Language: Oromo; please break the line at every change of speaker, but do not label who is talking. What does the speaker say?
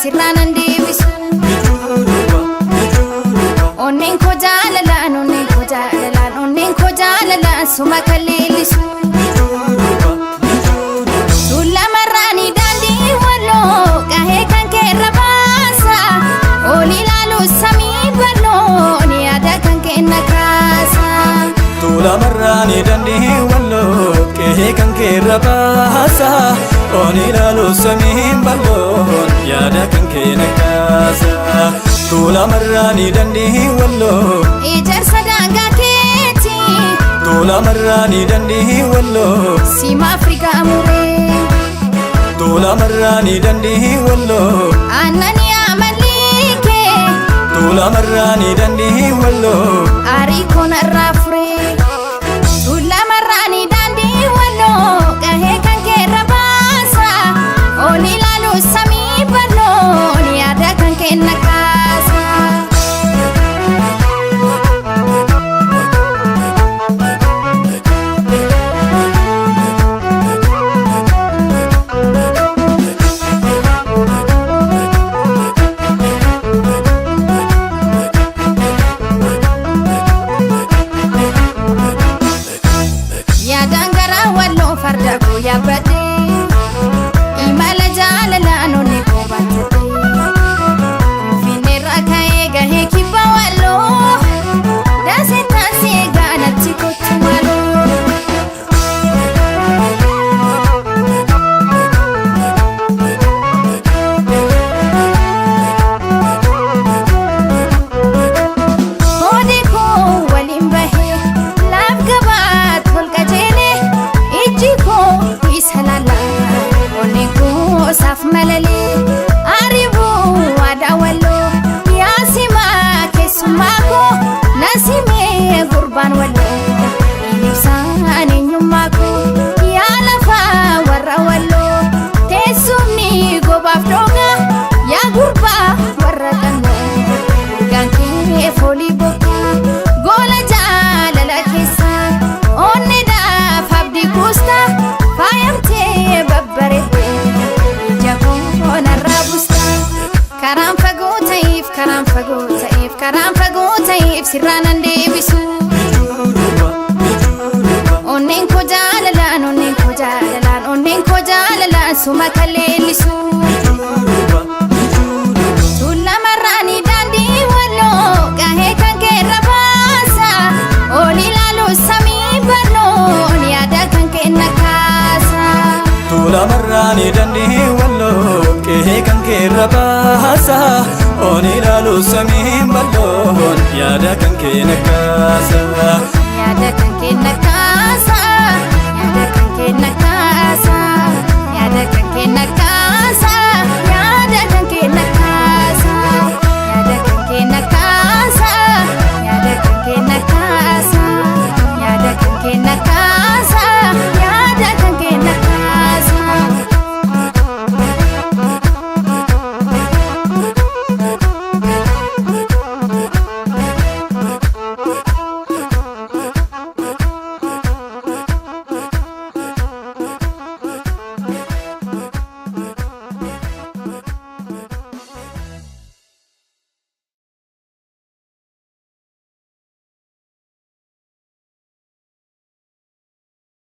sirraanan deebisu. Onneen koo jaalalaan, onneen koo jaalalaan, onneen koo jaalalaan suma kan leellisu. Sullamarraanii daandii walloo qahee kan keerra baasa. Ol ilaalu samii bal'oo ni yaada kan kenna kaasa.
Sullamarraanii daandii walloo qahee kan keerra baasa. Ol ilaalu samii bal'oo ni yaada kan kenna kaasa. Sullamarraanii daandii walloo
ijaarsa daangaa keeti.
Sullamarraanii daandii walloo
Sima Afrikaa muree.
Sullamarraanii daandii walloo
Annani amalike.
Sullamarraanii daandii walloo
Arii koonarraa furee. Sullamarraanii daandii walloo qahee kan keerra baasa. Ol ilaalu samii bal'oo ni yaada kan kenna kaasa. Yaadaan garaa walloo farda koo yaabbadhee. Imala jaalalaan onnee koo baatadhee. Finfinneerraa ka'ee gahee kibba walloo. Daasee taasee gaanatti kottu maaloo. Koodee koo waliin bahee laaf gabaat ol qajeelee. Ijji koo isa laalaa onneen koo saaf malalee. Aribuu aadaa walloo yaasimaa keessummaa koo nasimee gurbaan walloo. Ibsaan eenyummaa koo yaa lafaa warra walloo. Teessumni gobaaf dhoogaa yaa gurbaa warra dhannoo. Urgaan kee foolii bokkaa goola jaalala keessaa. Onneedhaaf abdii kuustaa faayamtee babbareeddee. Ija koo narraa buustaa. Karaan fagoo ta'eef, karaan fagoo ta'eef, karaan fagoo ta'eef sirraanan deebisu. Onneen koo jaalalaan, onneen koo jaalalaan, onneen koo jaalalaan suma kan leellisu. Sullamarraanii daandii walloo qahee kan keerra baasa. Ol ilaalu samii bal'oo ni yaada kan kenna kaasa.
Sullamarraanii daandii walloo qahee kan keerra baasa. Ol ilaalu samii bal'oo ni yaada kan kenna kaasa.
Yaada kan kenna kaasa. Yaada kan kenna kaasa. Yaada kan kenna kaasa.